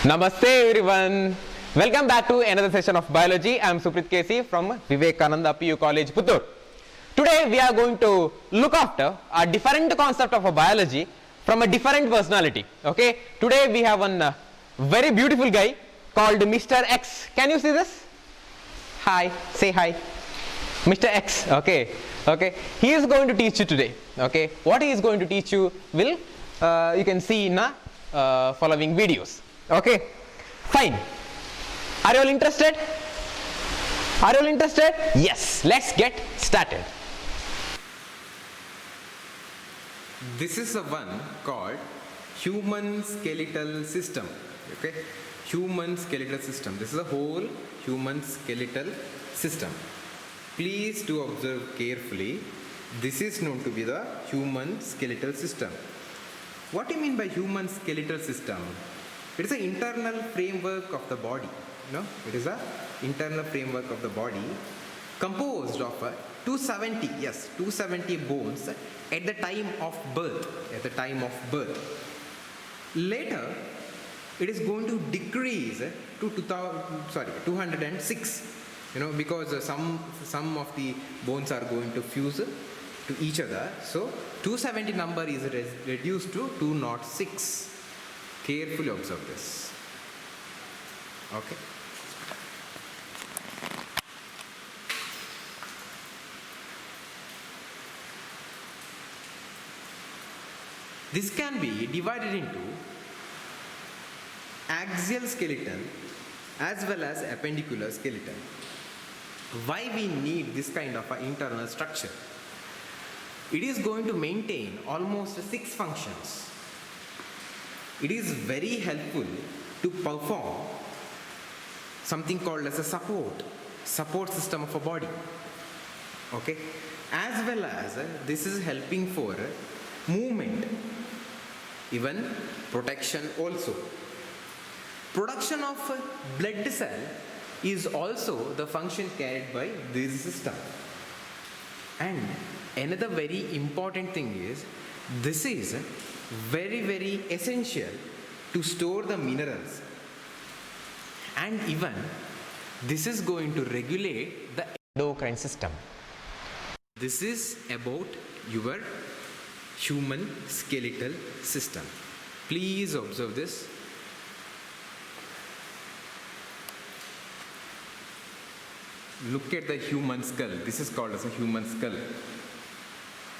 Namaste everyone. Welcome back to another session of biology. I am Suprit Kesi from Vivekananda PU College, Puttur. Today we are going to look after a different concept of a biology from a different personality. Okay. Today we have one very beautiful guy called Mr. X. Can you see this? Hi. Say hi. Mr. X. Okay. Okay. He is going to teach you today. Okay. What he is going to teach you will you can see in the following videos. Okay, fine. Are you all interested? Are you all interested? Yes, let's get started. This is the one called human skeletal system. Okay, human skeletal system. This is a whole human skeletal system. Please do observe carefully. This is known to be the human skeletal system. What do you mean by human skeletal system? It is an internal framework of the body. It is an internal framework of the body composed of 270 bones at the time of birth. Later, it is going to decrease to 206. Because some of the bones are going to fuse to each other. So 270 number is reduced to 206. Carefully observe this. Okay. This can be divided into axial skeleton as well as appendicular skeleton. Why we need this kind of internal structure? It is going to maintain almost 6 functions. It is very helpful to perform something called as a support system of a body. Okay, as well as this is helping for movement, even protection also. Production of blood cell is also the function carried by this system. And another very important thing is this is very essential to store the minerals, and even this is going to regulate the endocrine system. This is about your human skeletal system. Please observe this. Look at the human skull. This is called as a human skull.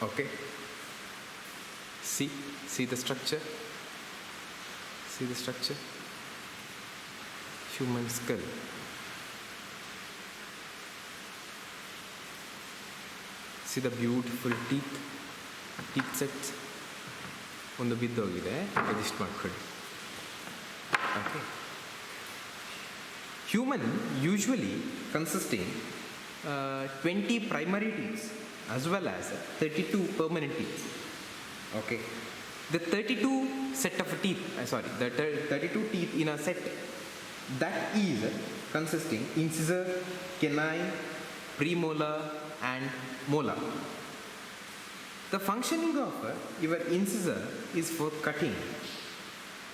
Okay. See the structure. See the structure. Human skull. See the beautiful teeth sets. ಒಂದು ಬಿದ್ದೋಗಿದೆ, adjust ಮಾಡ್ಕೊಳ್ಳಿ. Okay. Human usually consisting 20 primary teeth as well as 32 permanent teeth. Okay. The 32 set of teeth, the 32 teeth in a set, that is consisting incisor, canine, premolar and molar. The functioning of your incisor is for cutting,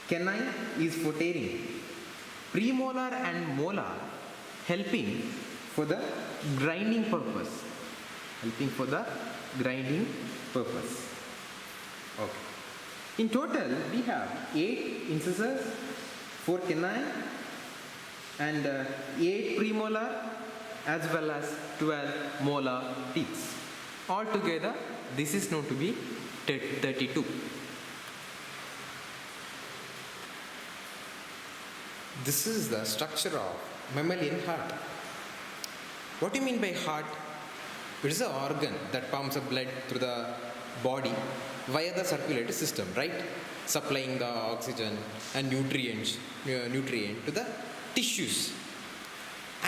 canine is for tearing, premolar and molar helping for the grinding purpose. Okay. In total, we have 8 incisors, 4 canine, and 8 premolar as well as 12 molar teeth. Altogether, this is known to be 32. This is the structure of mammalian heart. What do you mean by heart? It is an organ that pumps the blood through the body via the circulatory system, right? Supplying the oxygen and nutrient to the tissues.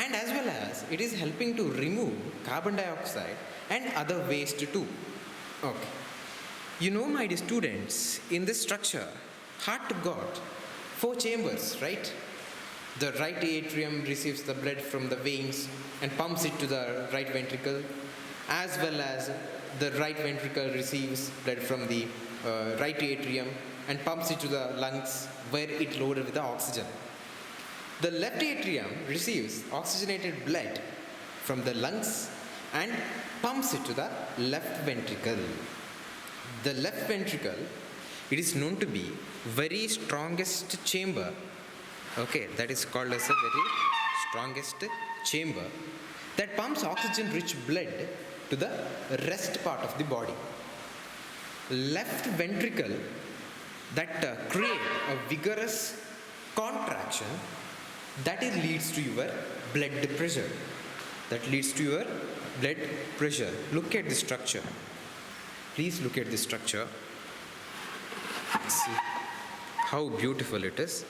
And as well as it is helping to remove carbon dioxide and other waste too. Okay. My dear students, in this structure, heart got 4 chambers, right? The right atrium receives the blood from the veins and pumps it to the right ventricle, as well as the right ventricle receives blood from the right atrium and pumps it to the lungs where it loaded with the oxygen. The left atrium receives oxygenated blood from the lungs and pumps it to the left ventricle. The left ventricle, it is known to be very strongest chamber. Okay, that is called as a very strongest chamber that pumps oxygen rich blood to the rest part of the body. Left ventricle that create a vigorous contraction that it leads to your blood pressure. That leads to your blood pressure. Look at the structure. Please look at the structure. See how beautiful it is.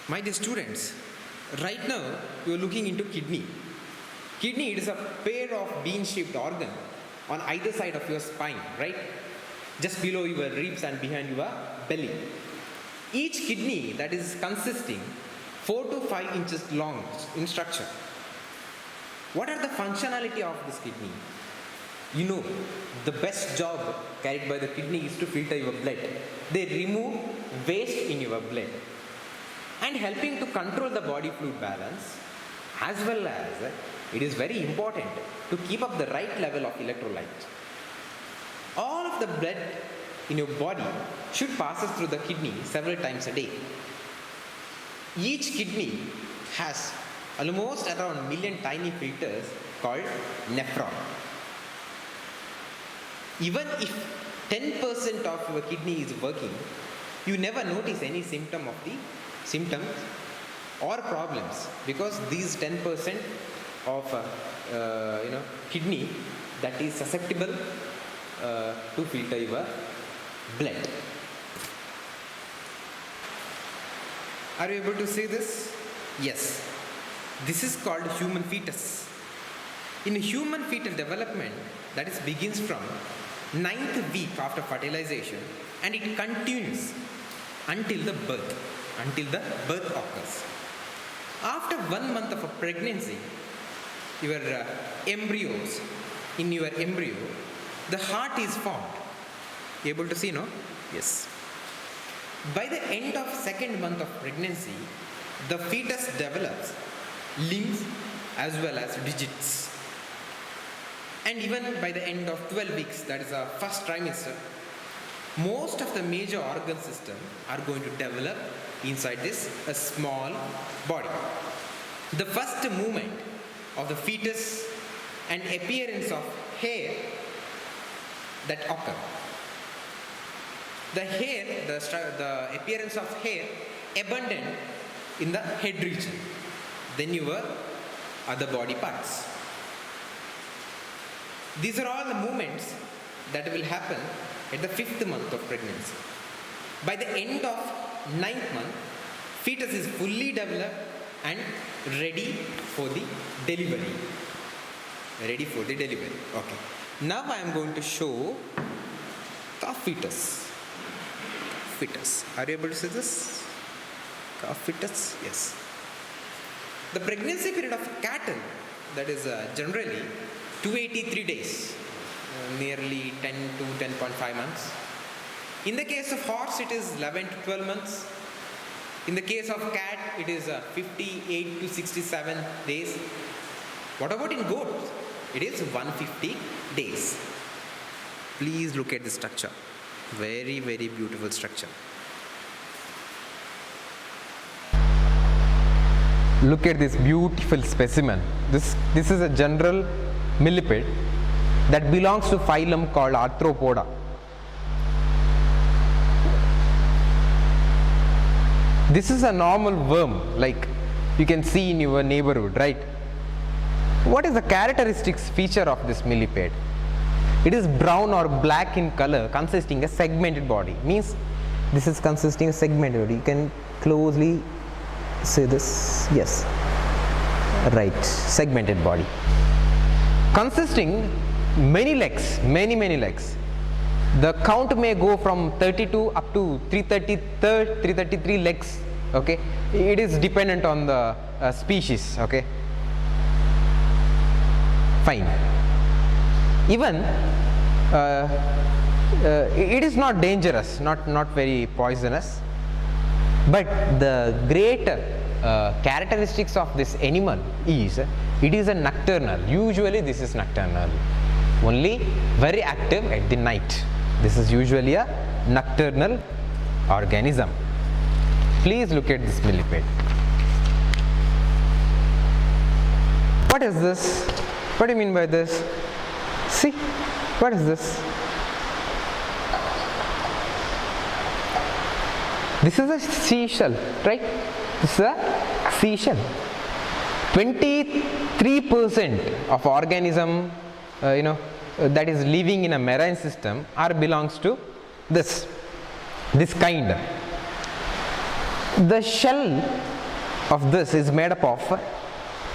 My dear students, right now you are looking into kidney. Kidney, it is a pair of bean-shaped organ on either side of your spine, right? Just below your ribs and behind your belly. Each kidney that is consisting 4 to 5 inches long in structure. What are the functionality of this kidney? You know, the best job carried by the kidney is to filter your blood. They remove waste in your blood and helping to control the body fluid balance, as well as it is very important to keep up the right level of electrolyte. All of the blood in your body should pass through the kidney several times a day. Each kidney has almost around 1 million tiny filters called nephron. Even if 10% of your kidney is working, you never notice any symptoms or problems, because these 10% of kidney that is susceptible to filter your blood. Are you able to see this? Yes. This is called human fetus. In human fetal development, that is begins from 9th week after fertilization and it continues until the birth occurs. After 1 month of a pregnancy, your embryos, in your embryo, the heart is formed. Able to see, no? Yes. By the end of 2nd month of pregnancy, the fetus develops limbs as well as digits. And even by the end of 12 weeks, that is our first trimester, most of the major organ system are going to develop inside this a small body. The first movement of the fetus and appearance of hair that occur. The appearance of hair abundant in the head region, then your other body parts. These are all the movements that will happen at the 5th month of pregnancy. By the end of 9th month, fetus is fully developed and ready for the delivery. Ready for the delivery. Okay. Now I am going to show calf fetus. Fetus. Are you able to see this? Calf fetus? Yes. The pregnancy period of cattle, that is generally 283 days, nearly 10 to 10.5 months. In the case of horse, it is 11 to 12 months. In the case of cat, it is 58 to 67 days. What about in goats? It is 150 days. Please look at the structure. Very, very beautiful structure. Look at this beautiful specimen. This is a general millipede that belongs to phylum called Arthropoda. This is a normal worm like you can see in your neighborhood, right? What is the characteristics feature of this millipede? It is brown or black in color, consisting a segmented body. Means this is consisting a segmented body. You can closely see this. Yes, right, segmented body. Consisting many legs, many legs. The count may go from 32 up to 333 legs. Okay, it is dependent on the species. Okay, fine. Even it is not dangerous, not very poisonous, but the great characteristics of this animal is it is a nocturnal. Usually this is nocturnal, only very active at the night. This is usually a nocturnal organism. Please look at this millipede. What is this? What do you mean by this? See, what is this? This is a seashell, right? This is a seashell. 23% of organism, that is living in a marine system belongs to this kind. The shell of this is made up of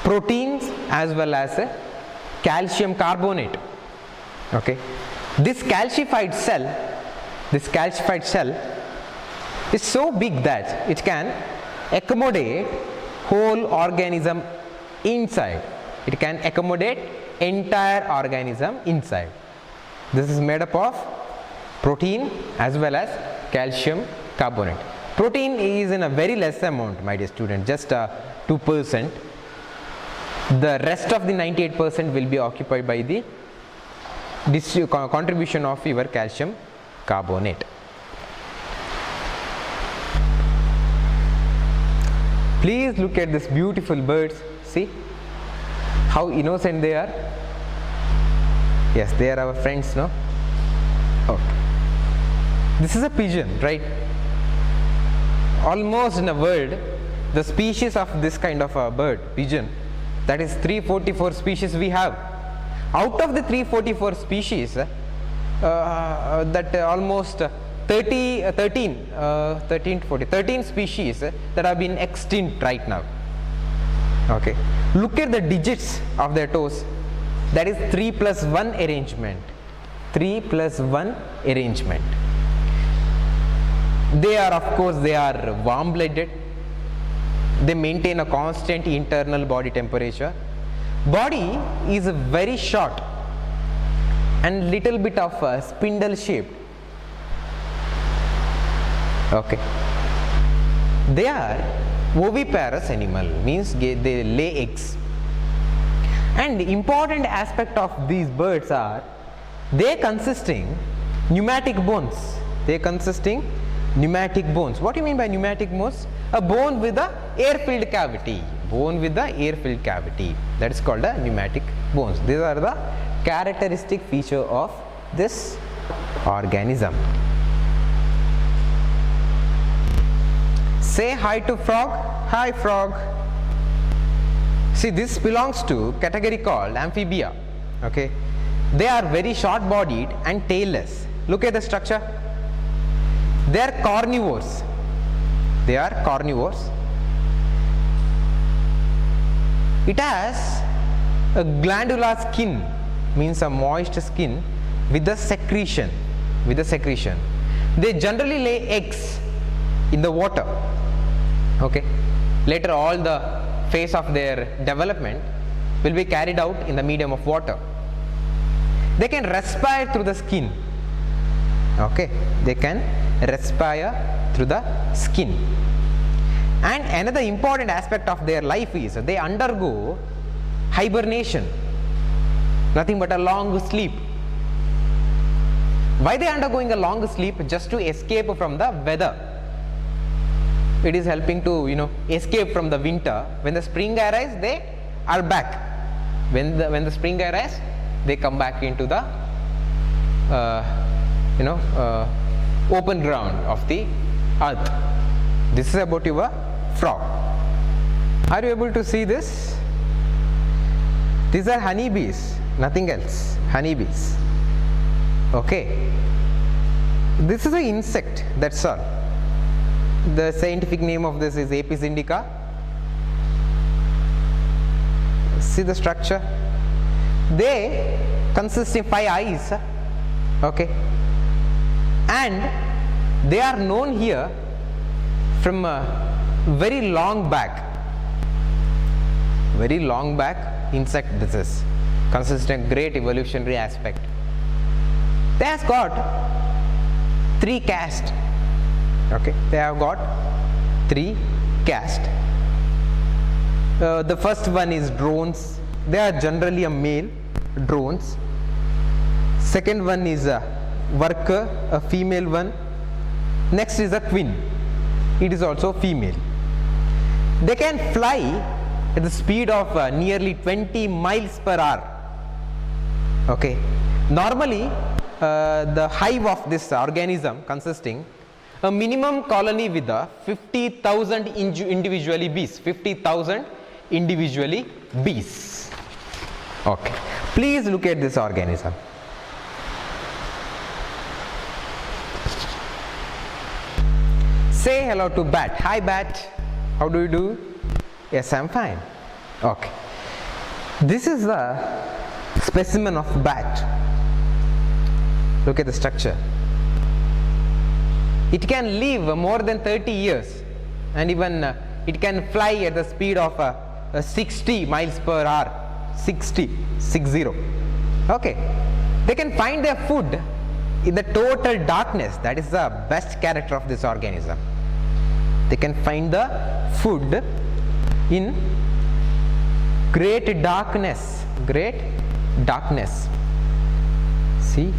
proteins as well as calcium carbonate. Okay, this calcified shell is so big that it can accommodate whole organism inside. It can accommodate entire organism inside. This is made up of protein as well as calcium carbonate. Protein is in a very less amount, my dear student, just 2%. The rest of the 98% will be occupied by the contribution of your calcium carbonate. Please look at these beautiful birds. See how innocent they are. Yes, they are our friends, no? Okay. This is a pigeon, right? Almost in a world, the species of this kind of a bird, pigeon, that is 344 species we have. Out of the 344 species, that almost 13 species that have been extinct right now. Okay, look at the digits of their toes. That is 3+1 arrangement. 3+1 arrangement. They are, of course, they are warm-blooded. They maintain a constant internal body temperature. Body is very short and little bit of a spindle shaped. Okay, they are oviparous animal, means they lay eggs. And the important aspect of these birds are they consisting pneumatic bones. What do you mean by pneumatic bones? A bone with a air-filled cavity. That is called a pneumatic bones. These are the characteristic feature of this organism. Say hi to frog. Hi, frog. See, this belongs to category called amphibia. Okay, they are very short-bodied and tailless. Look at the structure. They are carnivores. It has a glandular skin, means a moist skin with the secretion. They generally lay eggs in the water. Okay, later all the phase of their development will be carried out in the medium of water. They can respire through the skin. Okay, they can respire through the skin. And another important aspect of their life is they undergo hibernation, nothing but a long sleep. Why they are undergoing a long sleep? Just to escape from the weather. It is helping to escape from the winter. When the spring arrives, they are back. When the spring arrives, they come back into the open ground of the earth. This is about your frog. Are you able to see this? These are honeybees, nothing else. Honeybees. Okay. This is an insect, that's all. The scientific name of this is Apis indica. See the structure. They consist of 5 eyes. Okay, and they are known here from a very long back insect this is. consisting of great evolutionary aspect. They have got 3 castes. Okay, they have got 3 castes. The first one is drones. They are generally a male, drones. Second one is a worker, a female one. Next is a queen. It is also female. They can fly at the speed of nearly 20 miles per hour. Okay. Normally, the hive of this organism consisting a minimum colony with 50,000 individually bees. 50,000 individually bees. Okay. Please look at this organism. Say hello to bat. Hi bat. How do you do? Yes, I'm fine. Okay. This is the specimen of bat. Look at the structure. It can live more than 30 years and even it can fly at the speed of 60 miles per hour. 60. Okay. They can find their food in the total darkness. That is the best character of this organism. They can find the food in great darkness. Great darkness. See.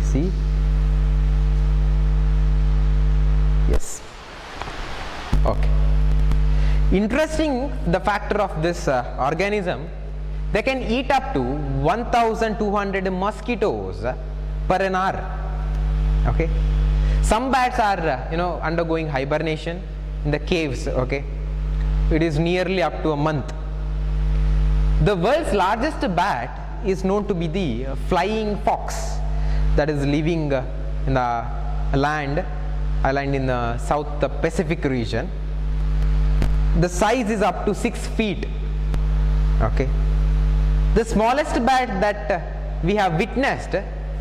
Yes. Okay. Interesting, the factor of this organism, they can eat up to 1,200 mosquitoes per an hour. Okay. Some bats are undergoing hibernation in the caves. Okay. It is nearly up to a month. The world's largest bat is known to be the flying fox, that is living in the island in the South Pacific region. The size is up to 6 feet. Okay. The smallest bat that we have witnessed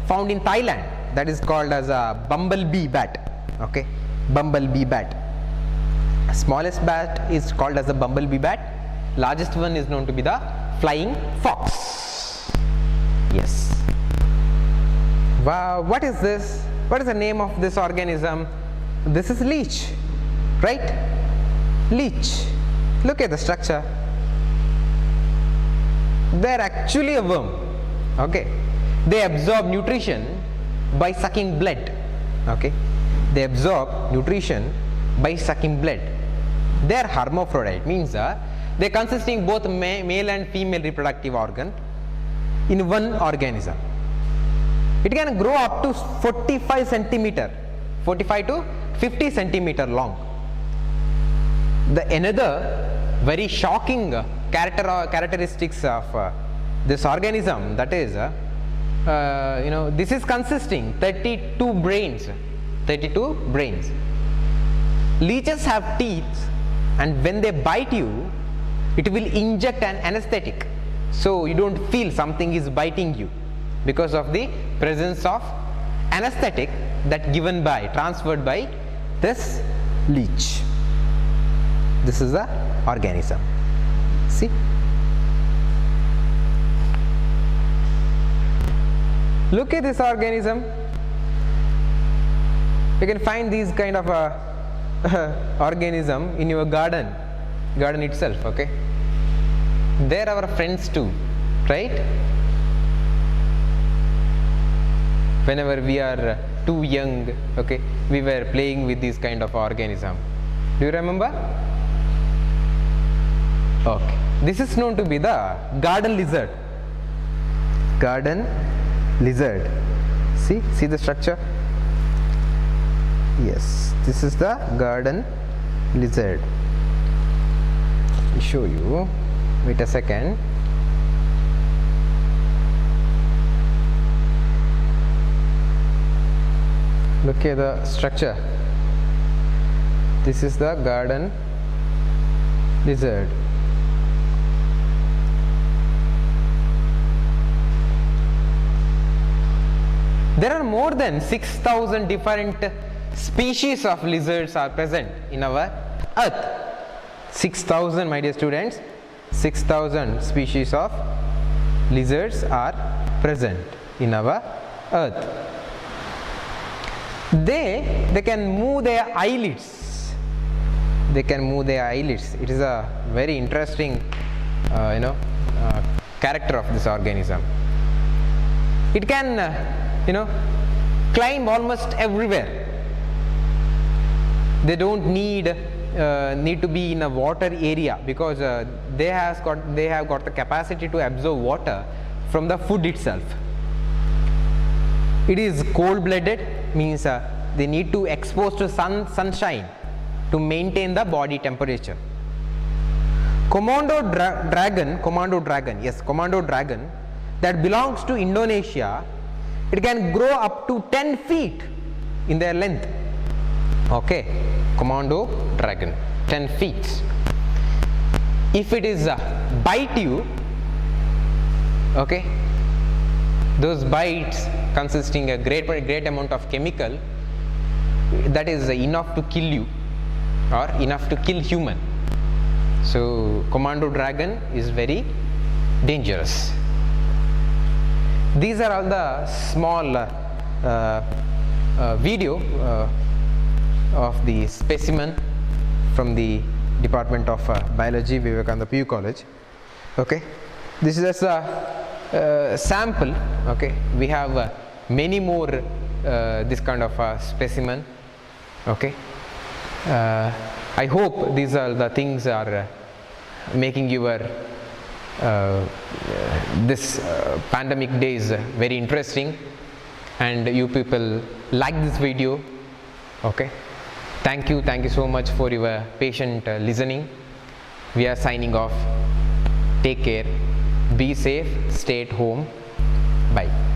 found in Thailand, that is called as a bumblebee bat. Okay. Bumblebee bat. Smallest bat is called as a bumblebee bat. Largest one is known to be the flying fox. Yes. Wow, what is this? What is the name of this organism? This is leech, right? Leech. Look at the structure. They are actually a worm. Okay. They absorb nutrition by sucking blood. Okay. They absorb nutrition by sucking blood. They are hermaphrodite, means they consisting both male and female reproductive organ in one organism. It can grow up to 45 centimeter, 45 to 50 centimeter long. The another very shocking characteristics of this organism, that is this is consisting 32 brains. Leeches have teeth, and when they bite you, it will inject an anesthetic, so you don't feel something is biting you, because of the presence of anesthetic that transferred by this leech. This is the organism. See. Look at this organism. You can find these kind of organism in your garden itself. Okay. They are our friends too, right? Whenever we are too young, okay, we were playing with this kind of organism. Do you remember? Okay. This is known to be the garden lizard. Garden lizard. See the structure? Yes, this is the garden lizard. Let me show you. Wait a second. Look at the structure. This is the garden lizard. There are more than 6,000 different species of lizards are present in our earth. 6,000, my dear students. 6,000 species of lizards are present in our earth. They can move their eyelids. They can move their eyelids. It is a very interesting character of this organism. It can climb almost everywhere. They don't need to be in a water area, because they have got the capacity to absorb water from the food itself. It is cold-blooded, means they need to expose to sunshine to maintain the body temperature. Komodo dragon that belongs to Indonesia, it can grow up to 10 feet in their length. Okay, Komodo dragon, 10 feet. If it is bite you, okay, those bites consisting a great amount of chemical, that is enough to kill you or enough to kill human. So Komodo dragon is very dangerous. These are all the small video of the specimen from the Department of Biology, Vivekananda PU College. Okay, this is just a sample. Okay, we have many more this kind of specimen. Okay, I hope these are the things are making your this pandemic days very interesting, and you people like this video. Okay, thank you so much for your patient listening. We are signing off. Take care, be safe, stay at home. Bye.